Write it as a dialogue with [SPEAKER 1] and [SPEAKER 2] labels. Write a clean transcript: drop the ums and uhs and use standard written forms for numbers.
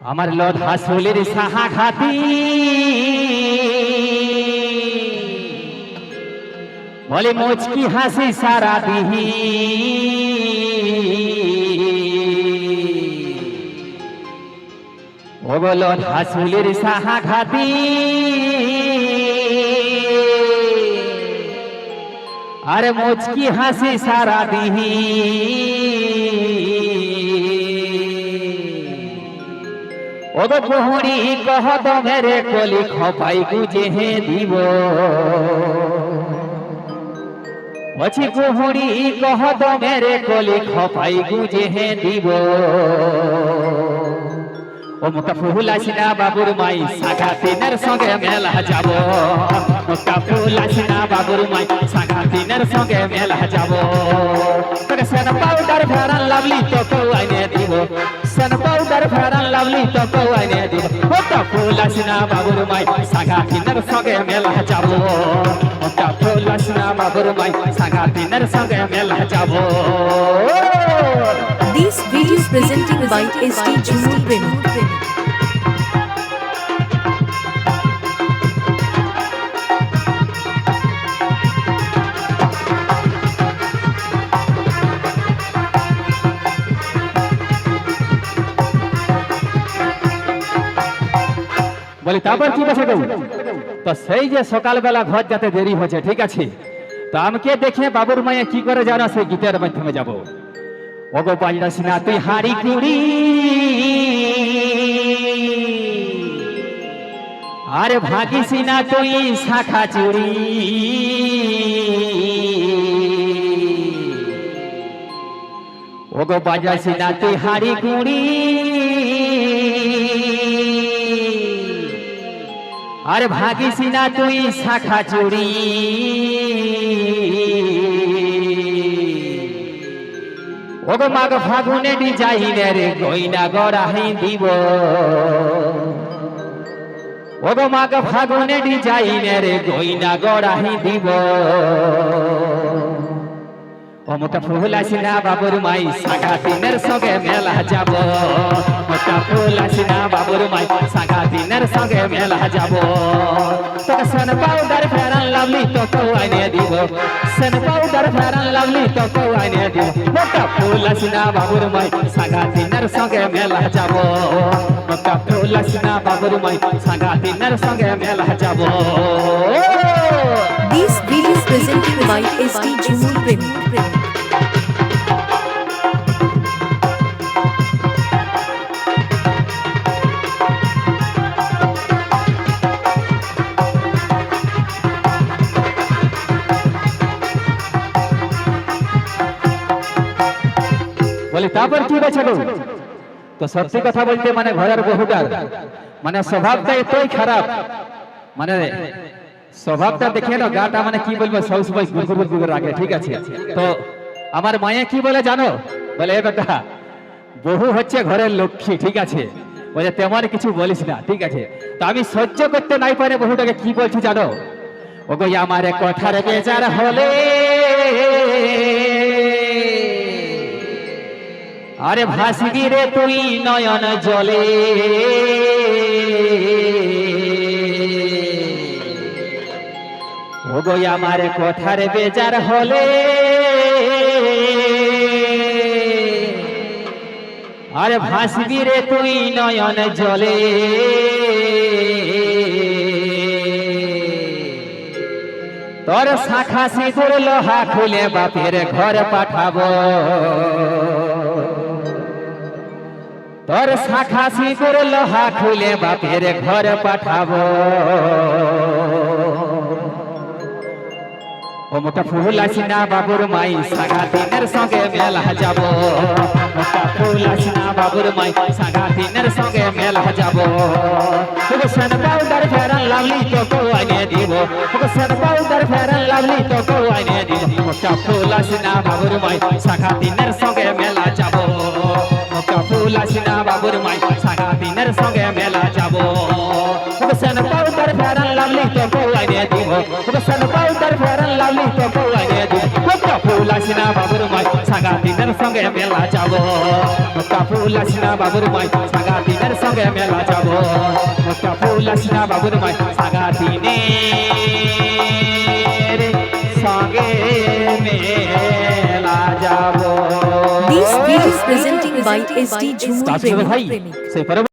[SPEAKER 1] আমার লদ হাসুলের সাহা খাতি বলে মুচকি হাসি সারা দিহি ও লদ হাসুলের সাহা খাতি আরে মুচকি হাসি সারা দিহি ওগো কুহুড়ি কহ মেরে কলি খপাই গুজে হে দিব অছি কুহুড়ি কহ মেরে কলি খপাই গুজে হে দিব ও মুকা ফুল আসিনা বাবুর মাই সাগাতিনের সঙ্গে মেলা যাব মুকা ফুল আসিনা বাবুর মাই সাগাতিনের সঙ্গে মেলা যাব সেন পাউডার ফেরান লাভলি তো কৌ আইনে দিব সেন পাউডার ফেরান লাভলি তো কৌ আইনে দিব মুকা ফুল আসিনা বাবুর মাই সাগাতিনের সঙ্গে মেলা যাব মুকা ফুল আসিনা বাবুর মাই সাগাতিনের সঙ্গে মেলা যাব।
[SPEAKER 2] This video is presented by ST Jumur Premi.
[SPEAKER 1] বলি তারপর কি বসে গো তো সেই যে সকালবেলা ঘর যাতে দেরি হচ্ছে ঠিক আছে তো আমাকে দেখে বাবুর মায়ে কি করে জানো সেই গীতের মাধ্যমে যাব ওগো পাইলাস না তুই হাড়ি কুড়ি আরে ভাগিস না তুই শাখা চুরি ওগো বাজাস না তুই হাড়ি কুড়ি আরে ভাগিস না তুই শাখা চুরি ওগো মাগ ফাগুনে ডিজাইনের গয়না গড়াই দিব ওগো মাগ ফাগুনে ডিজাইনের গয়না গড়াই দিব ও মোটা ফুল আসিনা বাবুর মাই সাগাতিনের সঙ্গে মেলা যাব মোটা ফুল আসিনা বাবুর মাই সাগাতিনের সঙ্গে মেলা যাব তোকে সেন পাউডার ফেরান লাভলি তো কৌ আইনে দিব সেন পাউডার ফেরান লাভলি তো কৌ আইনে দিব মোটা ফুল আসিনা বাবুর মাই সাগাতিনের সঙ্গে মেলা যাব মোটা ফুল আসিনা বাবুর মাই সাগাতিনের সঙ্গে মেলা যাব।
[SPEAKER 2] This video is presented by ST Jumur Premi.
[SPEAKER 1] বলি তারপর কি বেছে গো তো সত্যি কথা বলতে মানে ঘরের বহুটার মানে স্বভাবটা এতই খারাপ মানে স্বভাবটা দেখে না গাটা মানে কি বলবো সব সময় গুড়গুড় রাখে ঠিক আছে তো আমার মায়ে কি বলে জানো বলে এ বেটা বহু হচ্ছে ঘরের লক্ষ্মী ঠিক আছে বলে তেমন কিছু বলিস না ঠিক আছে তো আমি সহ্য করতে নাই পারে বহুটাকে কি বলছি জানো ওগো আমার কথার বেজার হলে আরে ভাসবি রে তুই নয়ন জলে ওগো আমার কথার বেজার হলে আরে ভাসবি রে তুই নয়ন জলে তোর শাখা সিঁদুর লোহা খুলে বাপের ঘর পাঠাবো তোর শাখা সিঁদুর লোহা খুলে বাপের ঘর পাঠাবো ও মোটা ফুল আসিনা বাবুর মাই সাগাতিনের সঙ্গে মেলা যাব মোটা ফুল আসিনা বাবুর মাই সাগাতিনের সঙ্গে মেলা যাব তোকে সেন পাউডার ফেরান লাভলি তো কৌ আইনে দিব তোকে সেন পাউডার ফেরান লাভলি তো কৌ আইনে দিব মোটা ফুল আসিনা বাবুর মাই সাগাতিনের সঙ্গে মেলা যাব মোটা ফুল আসিনা বাবুর মাই সাগাতিনের সঙ্গে মেলা যাব তোকে সেন পাউডার ফেরান লাভলি তো কৌ আইনে দিব তোকে সেন পাউডার ফেরান লাভলি তো কৌ আইনে দিব মোটা ফুল আসিনা বাবুর মাই সাগা সাগাতিনের সঙ্গে মেলা যাব মুক্তা ফুল আসনা বাবুর মাই সাগাতিনের সঙ্গে মেলা যাব মুক্তা ফুল আসনা বাবুর মাই সাগাতিনের সঙ্গে মেলা যাব
[SPEAKER 2] This video is presenting by SD Jhumur
[SPEAKER 1] তাছাড়া ভাই
[SPEAKER 2] Premic.
[SPEAKER 1] সেই